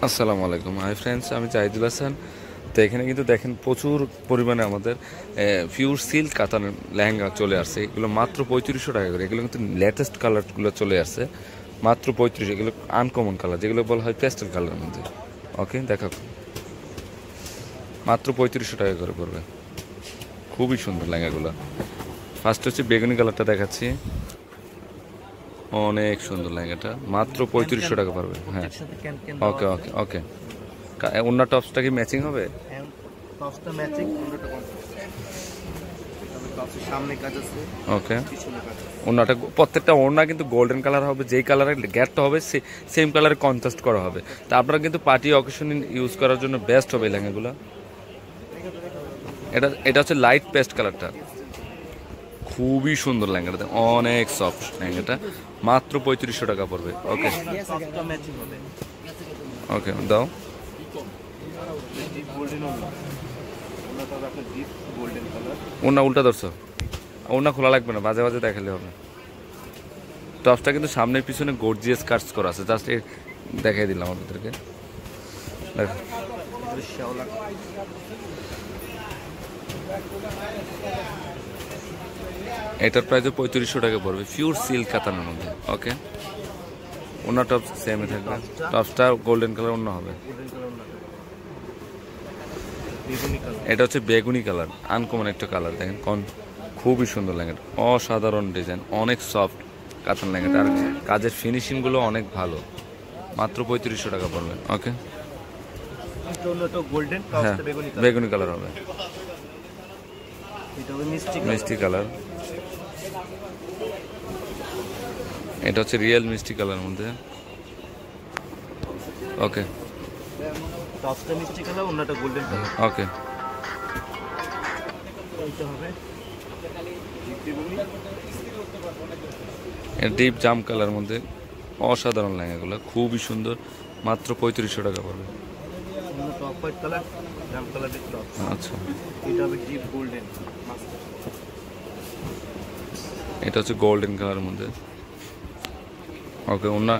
আসসালামু আলাইকুম, hi friends, আমি জাহিদুল হাসান। তো এখানে কিন্তু দেখেন প্রচুর পরিমাণে আমাদের পিওর সিল্ক কাতানের লেহেঙ্গা চলে আসছে। এগুলো মাত্র 3500 টাকা করে। এগুলো কিন্তু লেটেস্ট কালারগুলো চলে আসছে মাত্র 3500। এগুলো আনকমন কালার, যেগুলো বলা হয় পেস্টেল কালারের মধ্যে। ওকে, দেখা মাত্র 3500 টাকা করে পড়বে। খুবই সুন্দর লেহেঙ্গাগুলো। ফার্স্ট হচ্ছে বেগুনি কালারটা দেখাচ্ছি, অনেক সুন্দর লেহেঙ্গাটা, মাত্র 3500 টাকা পারবে। হ্যাঁ, ওকে ওকে ওকে। ওনার টপসটা কি ম্যাচিং হবে? টপসটা ম্যাচিং, সামনে কাজ আছে, ওকে। পিছনে কাজ আছে। ওনাটা প্রত্যেকটা ওড়না কিন্তু গোল্ডেন কালার হবে, যেই কালারের গ্যাটটা হবে সেম কালারে কন্ট্রাস্ট করা হবে। তা আপনারা কিন্তু পার্টি অকেশন ইউজ করার জন্য বেস্ট হবে এই লেহেঙ্গাগুলো। এটা হচ্ছে লাইট পেস্ট কালারটা, খুবই সুন্দর লেহেঙ্গাটা, অনেক সফট লেহেঙ্গাটা, মাত্র 3500 টাকা পড়বে। ওকে টপসটা ম্যাচিং হবে। ওকে, দাও। ডিপ গোল্ডেন ওনা, ওনাটা আপনার ডিপ গোল্ডেন কালার। ওড়না উল্টা ধরছো, ওড়না খোলা লাগবে না, বাজে বাজে দেখালে হবে। টপসটা কিন্তু সামনের পিছনে গর্জিয়াস কাটস করা আছে, জাস্ট দেখাই দিলাম আপনাদেরকে। দেখো, শ্যাওলা, এটার প্রাইস 3500 টাকা পড়বে, পিওর সিল্ক কাতানের মধ্যে। ওকে, ওনার টপ সেমই থাকবে, টপসটা গোল্ডেন কালার অন্য হবে। গোল্ডেন কালার ওনা, বেগুনি কালার। এটা হচ্ছে বেগুনি কালার, আনকমন একটা কালার, দেখেন খুবই সুন্দর লেহেঙ্গাটা, অসাধারণ ডিজাইন, অনেক সফট কাতান লেহেঙ্গাটা, আর কাজের ফিনিশিংগুলো অনেক ভালো, মাত্র 3500 টাকা পড়বে। ওকে, ওনাটা গোল্ডেন, হ্যাঁ টপসটা বেগুনি কালার। বেগুনি কালার হবে, এটা হবে মিষ্টি মিষ্টি কালার। এটা হচ্ছে রিয়েল মিষ্টি কালার মধ্যে। ওকে, টপসটা মিষ্টি কালার, ওনাটা গোল্ডেন কালার। ওকে। এটা হবে ডিপ বেগুনি, এটা ডিপ জাম কালার মধ্যে, অসাধারণ লেহেঙ্গাগুলো, খুবই সুন্দর, মাত্র 3500 টাকা পড়বে। ওনাটা অফ হোয়াইট কালার, জাম কালারের টপস। আচ্ছা, এটা হবে ডিপ গোল্ডেন মাস্টার। এটা হচ্ছে গোল্ডেন কালারের মধ্যে। ওকে, ওনা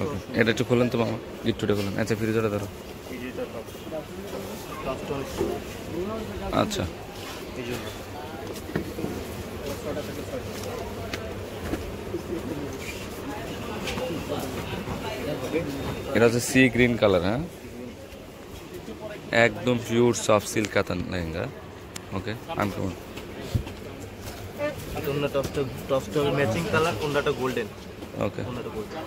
ওকে, এটা একটু খোলেন তো মামা, গিফটটা খোলেন। আচ্ছা, ফ্রিজটা ধরো। আচ্ছা, এটা হচ্ছে সি গ্রিন কালার। হ্যাঁ, একদম পিওর সফট সিল্ক কাতান লেহেঙ্গা। ওকে, আনকমন। টপসটা ম্যাচিং কালার, ওনাটা গোল্ডেন। ওকে, ওনাটা গোল্ডেন।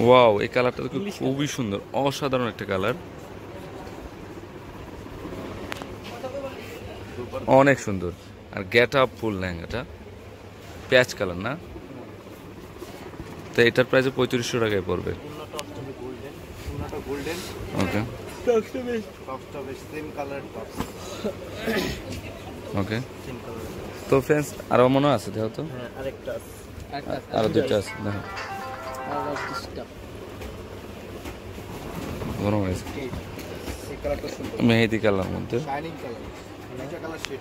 ওয়াও, এই কালারটা তো খুবই সুন্দর, অসাধারণ একটা কালার, অনেক সুন্দর। আর গেট আপ ফুল লেহেঙ্গাটা, প্যাচ কালার না? তো এটার প্রাইস 3500 টাকায় পড়বে। ওনাটা গোল্ডেন। ওকে টপসটা বেশ সেম কালার টপস। ওকে, সেম কালার। তো ফ্রেন্ডস আরও মনে আছে, দেখো তো, হ্যাঁ, আরেকটা আছে। আরও দুটো আছে, দেখো, গরম হয়েছে, এই কালারটা সুন্দর, মেহেদি কালার মধ্যে। শাইনিং কালার, নিচে কালার শেড।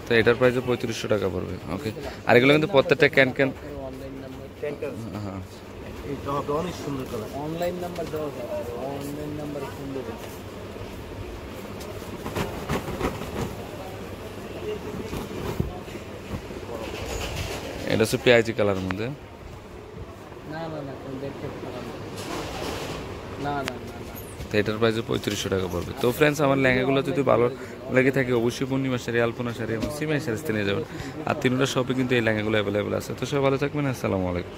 তো এটার প্রাইস 3500 টাকা পড়বে। ওকে, আর এগুলো কিন্তু প্রত্যেকটা ক্যান ক্যান। হ্যাঁ, এটা হবে অনেক সুন্দর কালার। অনলাইন নাম্বার দেওয়া যাবে, অনলাইন নাম্বার সুন্দর। এটা হচ্ছে পেঁয়াজি কালারের মধ্যে। না না না, কোন দেখতে খারাপ না না না না। তো এটার প্রাইস 3500 টাকা পড়বে। তো ফ্রেন্ডস, আমার লেহেঙ্গাগুলো যদি ভালো লেগে থাকে, অবশ্যই পূর্ণিমা শাড়ি, আলপনা শাড়ি এবং সিমাই শাড়িতে নিয়ে যাবেন। আর তিনটা শপে কিন্তু এই লেহেঙ্গাগুলো অ্যাভেলেবেল আছে। তো সবাই ভালো থাকবেন, আসসালামু আলাইকুম।